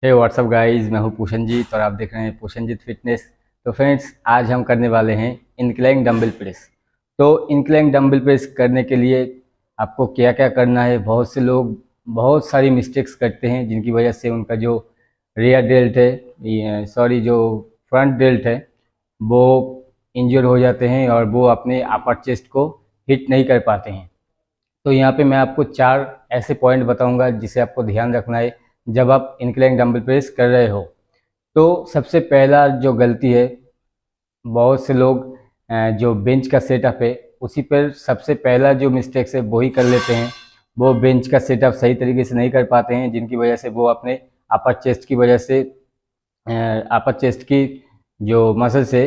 हे WhatsApp guys, मैं हूं पूषणजीत और आप देख रहे हैं पूषणजीत फिटनेस। तो फ्रेंड्स, आज हम करने वाले हैं इंक्लाइन डंबल प्रेस। तो इंक्लाइन डंबल प्रेस करने के लिए आपको क्या क्या करना है। बहुत से लोग बहुत सारी मिस्टेक्स करते हैं जिनकी वजह से उनका जो रियर डेल्ट है, जो फ्रंट डेल्ट है, वो इंजर हो जाते हैं और वो अपने अपर चेस्ट को हिट नहीं कर पाते हैं। तो यहाँ पे मैं आपको 4 ऐसे पॉइंट बताऊंगा जिसे आपको ध्यान रखना है जब आप इंक्लाइन डंबल प्रेस कर रहे हो। तो सबसे पहला जो गलती है, बहुत से लोग जो बेंच का सेटअप है उसी पर सबसे पहला जो मिस्टेक्स है वो ही कर लेते हैं। वो बेंच का सेटअप सही तरीके से नहीं कर पाते हैं जिनकी वजह से वो अपने अपर चेस्ट की वजह से अपर चेस्ट की जो मसल्स है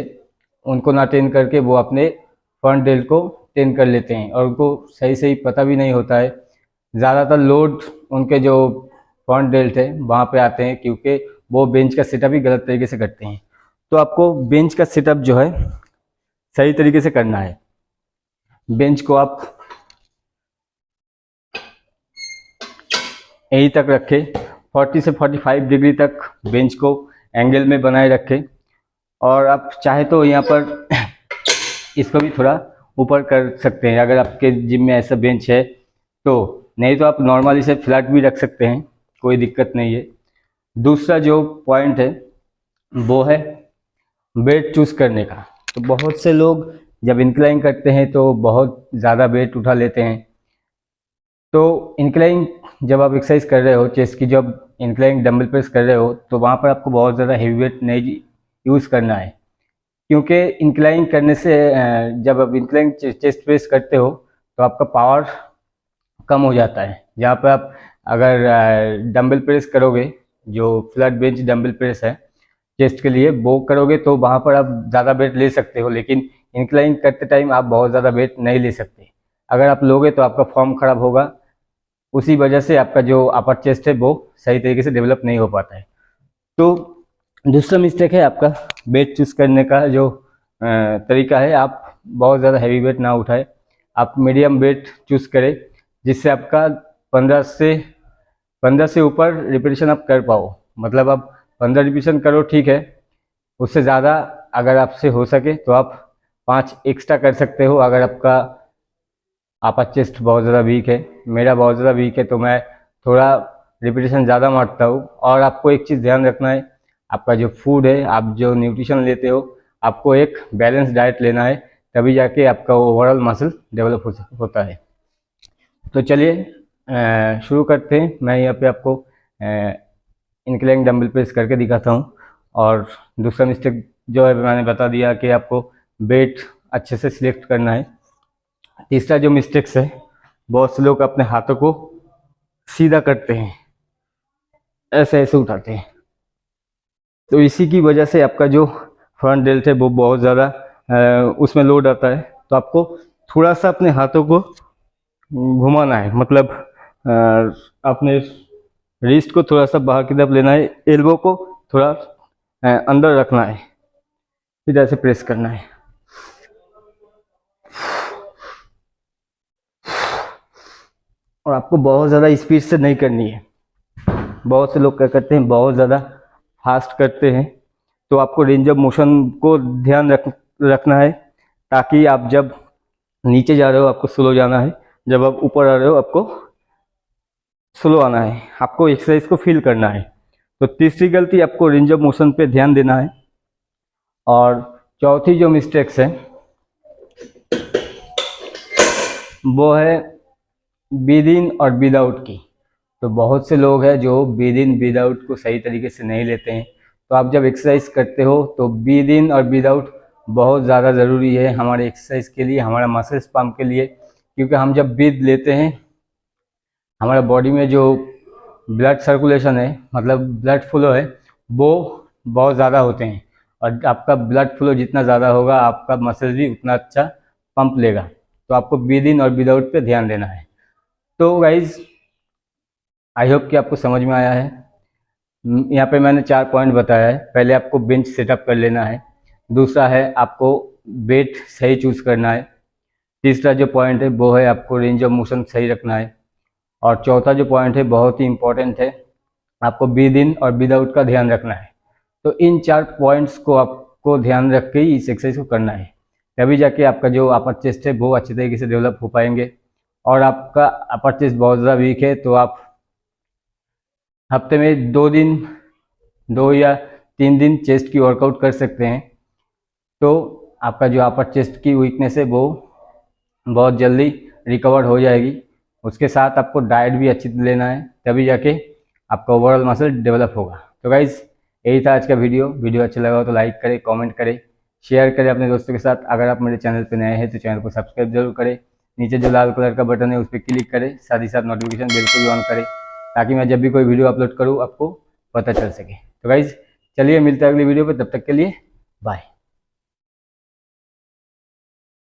उनको ना ट्रेन करके वो अपने फ्रंट डेल्ट को ट्रेन कर लेते हैं और उनको सही सही पता भी नहीं होता है। ज़्यादातर लोड उनके जो फ्रंट डेल्ट है वहाँ पे आते हैं क्योंकि वो बेंच का सेटअप ही गलत तरीके से करते हैं। तो आपको बेंच का सेटअप जो है सही तरीके से करना है। बेंच को आप यहीं तक रखें, 40 से 45 डिग्री तक बेंच को एंगल में बनाए रखें। और आप चाहे तो यहाँ पर इसको भी थोड़ा ऊपर कर सकते हैं अगर आपके जिम में ऐसा बेंच है तो, नहीं तो आप नॉर्मल इसे फ्लैट भी रख सकते हैं, कोई दिक्कत नहीं है। दूसरा जो पॉइंट है वो है वेट चूज करने का। तो बहुत से लोग जब इंक्लाइन करते हैं तो बहुत ज़्यादा वेट उठा लेते हैं। तो इंक्लाइन जब आप एक्सरसाइज कर रहे हो चेस्ट की, जब इंक्लाइन डंबल प्रेस कर रहे हो तो वहाँ पर आपको बहुत ज़्यादा हेवी वेट नहीं यूज़ करना है क्योंकि इंक्लाइन करने से जब आप इंक्लाइन चेस्ट प्रेस करते हो तो आपका पावर कम हो जाता है। जहाँ पर आप अगर डंबल प्रेस करोगे, जो फ्लैट बेंच डंबल प्रेस है चेस्ट के लिए, वो करोगे तो वहाँ पर आप ज़्यादा वेट ले सकते हो, लेकिन इंक्लाइन करते टाइम आप बहुत ज़्यादा वेट नहीं ले सकते। अगर आप लोगे तो आपका फॉर्म खराब होगा, उसी वजह से आपका जो अपर चेस्ट है वो सही तरीके से डेवलप नहीं हो पाता है। तो दूसरा मिस्टेक है आपका वेट चूज करने का जो तरीका है, आप बहुत ज़्यादा हैवी वेट ना उठाए, आप मीडियम वेट चूज करें जिससे आपका 15 से ऊपर रिपीटेशन आप कर पाओ। मतलब आप 15 रिपीटेशन करो, ठीक है, उससे ज़्यादा अगर आपसे हो सके तो आप 5 एक्स्ट्रा कर सकते हो। अगर आपका आपका चेस्ट बहुत ज़्यादा वीक है, मेरा बहुत ज़्यादा वीक है, तो मैं थोड़ा रिपीटेशन ज़्यादा मारता हूँ। और आपको एक चीज़ ध्यान रखना है, आपका जो फूड है, आप जो न्यूट्रिशन लेते हो, आपको एक बैलेंस डाइट लेना है, तभी जाके आपका ओवरऑल मसल डेवलप होता है। तो चलिए शुरू करते हैं। मैं यहाँ पे आपको इंक्लाइन डंबल प्रेस करके दिखाता हूँ। और दूसरा मिस्टेक जो है मैंने बता दिया कि आपको वेट अच्छे से सिलेक्ट करना है। तीसरा जो मिस्टेक्स है, बहुत से लोग अपने हाथों को सीधा करते हैं, ऐसे ऐसे उठाते हैं, तो इसी की वजह से आपका जो फ्रंट डेल्ट है वो बहुत ज़्यादा उसमें लोड आता है। तो आपको थोड़ा सा अपने हाथों को घुमाना है, मतलब अपने रिस्ट को थोड़ा सा बाहर की तरफ लेना है, एल्बो को थोड़ा अंदर रखना है, फिर ऐसे प्रेस करना है। और आपको बहुत ज़्यादा स्पीड से नहीं करनी है। बहुत से लोग क्या करते हैं, बहुत ज़्यादा फास्ट करते हैं। तो आपको रेंज ऑफ मोशन को ध्यान रखना है, ताकि आप जब नीचे जा रहे हो आपको स्लो जाना है, जब आप ऊपर आ रहे हो आपको स्लो आना है, आपको एक्सरसाइज को फील करना है। तो तीसरी गलती, आपको रेंज ऑफ मोशन पे ध्यान देना है। और चौथी जो मिस्टेक्स है वो है विद इन और विद आउट की। तो बहुत से लोग हैं जो विद इन विद आउट को सही तरीके से नहीं लेते हैं। तो आप जब एक्सरसाइज करते हो तो विद इन और विद आउट बहुत ज़्यादा ज़रूरी है हमारे एक्सरसाइज के लिए, हमारा मसल्स पम्प के लिए। क्योंकि हम जब विद लेते हैं, हमारा बॉडी में जो ब्लड सर्कुलेशन है, मतलब ब्लड फ्लो है, वो बहुत ज़्यादा होते हैं। और आपका ब्लड फ्लो जितना ज़्यादा होगा आपका मसल भी उतना अच्छा पंप लेगा। तो आपको विद इन और विद आउट पे ध्यान देना है। तो गाइज, आई होप कि आपको समझ में आया है। यहाँ पे मैंने 4 पॉइंट बताया है। पहले आपको बेंच सेटअप कर लेना है, दूसरा है आपको वेट सही चूज करना है, तीसरा जो पॉइंट है वो है आपको रेंज ऑफ मोशन सही रखना है, और चौथा जो पॉइंट है बहुत ही इम्पोर्टेंट है, आपको विद इन और विदाउट का ध्यान रखना है। तो इन 4 पॉइंट्स को आपको ध्यान रख के ही इस एक्सरसाइज को करना है, तभी जाके आपका जो अपर चेस्ट है वो अच्छे तरीके से डेवलप हो पाएंगे। और आपका अपर चेस्ट बहुत ज़्यादा वीक है तो आप हफ्ते में 2 या 3 दिन चेस्ट की वर्कआउट कर सकते हैं। तो आपका जो अपर चेस्ट की वीकनेस है वो बहुत जल्दी रिकवर हो जाएगी। उसके साथ आपको डाइट भी अच्छी लेना है, तभी जाके आपका ओवरऑल मसल डेवलप होगा। तो गाइज़ यही था आज का वीडियो अच्छा लगा हो तो लाइक करें, कमेंट करें, शेयर करें अपने दोस्तों के साथ। अगर आप मेरे चैनल पर नए हैं तो चैनल को सब्सक्राइब जरूर करें। नीचे जो लाल कलर का बटन है उस पर क्लिक करें, साथ ही साथ नोटिफिकेशन बेल को भी ऑन करें, ताकि मैं जब भी कोई वीडियो अपलोड करूँ आपको पता चल सके। तो गाइज़ चलिए मिलते हैं अगली वीडियो पे, तब तक के लिए बाय।